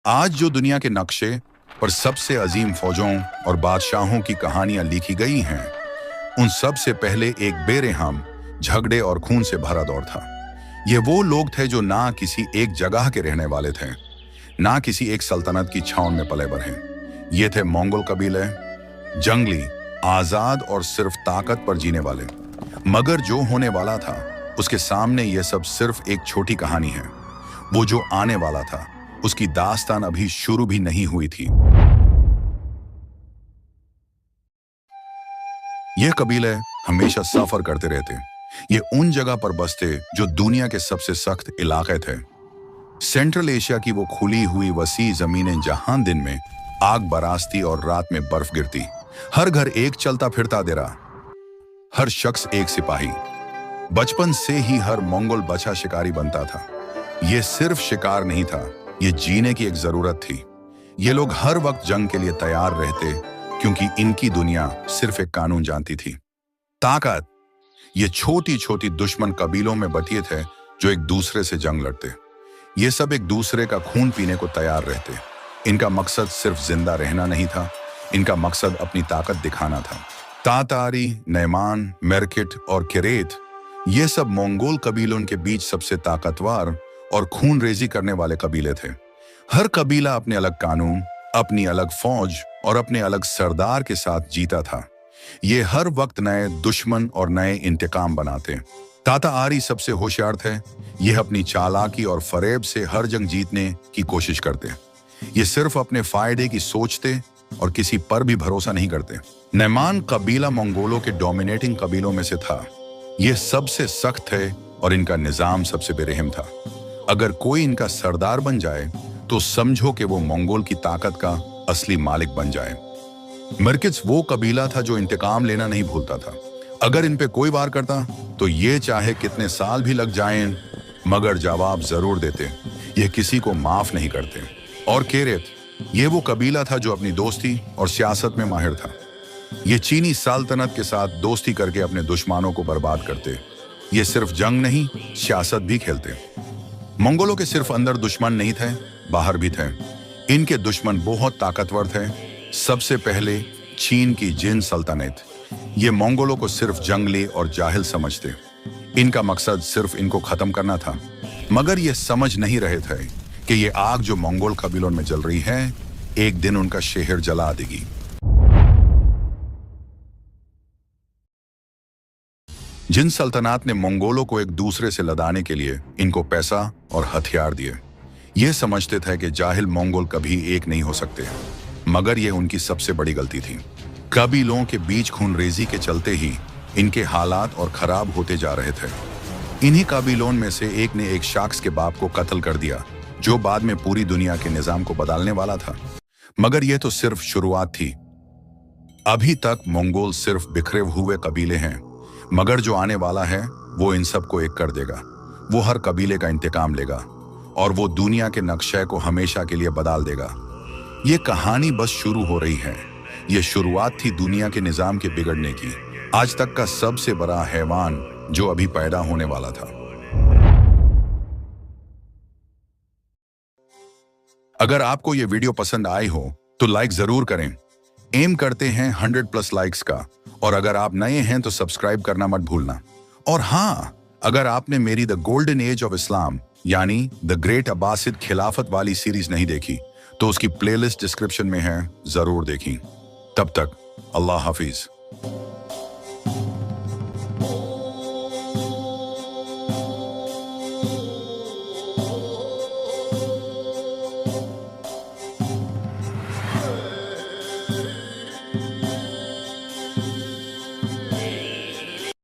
आज जो दुनिया के नक्शे पर सबसे अजीम फौजों और बादशाहों की कहानियां लिखी गई हैं, उन सब से पहले एक बेरहम झगड़े और खून से भरा दौर था। ये वो लोग थे जो ना किसी एक जगह के रहने वाले थे, ना किसी एक सल्तनत की छावन में पले बढ़े। ये थे मंगोल कबीले, जंगली, आजाद और सिर्फ ताकत पर जीने वाले। मगर जो होने वाला था उसके सामने ये सब सिर्फ एक छोटी कहानी है। वो जो आने वाला था उसकी दास्तान अभी शुरू भी नहीं हुई थी। ये कबीले हमेशा सफर करते रहते। ये उन जगह पर बसते जो दुनिया के सबसे सख्त इलाके थे। सेंट्रल एशिया की वो खुली हुई वसी जमीनें जहां दिन में आग बरसती और रात में बर्फ गिरती। हर घर एक चलता फिरता डेरा, हर शख्स एक सिपाही। बचपन से ही हर मंगोल बच्चा शिकारी बनता था। ये सिर्फ शिकार नहीं था, ये जीने की एक जरूरत थी। ये लोग हर वक्त जंग के लिए तैयार रहते क्योंकि इनकी दुनिया सिर्फ एक कानून जानती थी, ताकत। ये छोटी छोटी दुश्मन कबीलों में बंटे थे जो एक दूसरे से जंग लड़ते। ये सब एक दूसरे का खून पीने को तैयार रहते। इनका मकसद सिर्फ जिंदा रहना नहीं था, इनका मकसद अपनी ताकत दिखाना था। तातारी, नैमान, मेरकिट और किरेत, ये सब मंगोल कबीलों के बीच सबसे ताकतवर और खून रेजी करने वाले कबीले थे। हर कबीला अपने अलग कानून, अपनी अलग फौज और अपने अलग सरदार के साथ जीता था। ये हर वक्त नए दुश्मन और नए इंतकाम बनाते। ताता आरी सबसे होशियार थे। ये अपनी चालाकी और फरेब से हर जंग जीतने की कोशिश करते। ये सिर्फ अपने फायदे की सोचते और किसी पर भी भरोसा नहीं करते। नैमान कबीला मंगोलों के डोमिनेटिंग कबीलों में से था। ये सबसे सख्त थे और इनका निजाम सबसे बेरहम था। अगर कोई इनका सरदार बन जाए तो समझो कि वो मंगोल की ताकत का असली मालिक बन जाए। मरकिट्स वो कबीला था जो इंतकाम लेना नहीं भूलता था। अगर इन पे कोई वार करता तो ये चाहे कितने साल भी लग जाएं, मगर जवाब जरूर देते। ये किसी को माफ नहीं करते। और केरेत, ये वो कबीला था जो अपनी दोस्ती और सियासत में माहिर था। ये चीनी सल्तनत के साथ दोस्ती करके अपने दुश्मनों को बर्बाद करते। ये सिर्फ जंग नहीं, सियासत भी खेलते। मंगोलों के सिर्फ अंदर दुश्मन नहीं थे, बाहर भी थे। इनके दुश्मन बहुत ताकतवर थे। सबसे पहले चीन की जिन सल्तनत। ये मंगोलों को सिर्फ जंगली और जाहिल समझते। इनका मकसद सिर्फ इनको खत्म करना था। मगर ये समझ नहीं रहे थे कि ये आग जो मंगोल कबीलों में जल रही है, एक दिन उनका शहर जला देगी। जिन सल्तनत ने मंगोलों को एक दूसरे से लड़ाने के लिए इनको पैसा और हथियार दिए। ये समझते थे कि जाहिल मंगोल कभी एक नहीं हो सकते, मगर यह उनकी सबसे बड़ी गलती थी। कबीलों के बीच खूनरेजी के चलते ही इनके हालात और खराब होते जा रहे थे। इन्हीं कबीलों में से एक ने एक शख्स के बाप को कत्ल कर दिया, जो बाद में पूरी दुनिया के निजाम को बदलने वाला था। मगर यह तो सिर्फ शुरुआत थी। अभी तक मंगोल सिर्फ बिखरे हुए कबीले हैं, मगर जो आने वाला है वो इन सबको एक कर देगा। वो हर कबीले का इंतकाम लेगा और वो दुनिया के नक्शे को हमेशा के लिए बदल देगा। ये कहानी बस शुरू हो रही है। ये शुरुआत थी दुनिया के निजाम के बिगड़ने की। आज तक का सबसे बड़ा हैवान जो अभी पैदा होने वाला था। अगर आपको ये वीडियो पसंद आई हो तो लाइक जरूर करें। एम करते हैं 100+ लाइक्स का। और अगर आप नए हैं तो सब्सक्राइब करना मत भूलना। और हाँ, अगर आपने मेरी the golden age of Islam यानी द ग्रेट अब्बासिद खिलाफत वाली सीरीज नहीं देखी तो उसकी प्लेलिस्ट डिस्क्रिप्शन में है, जरूर देखें। तब तक अल्लाह हाफिज।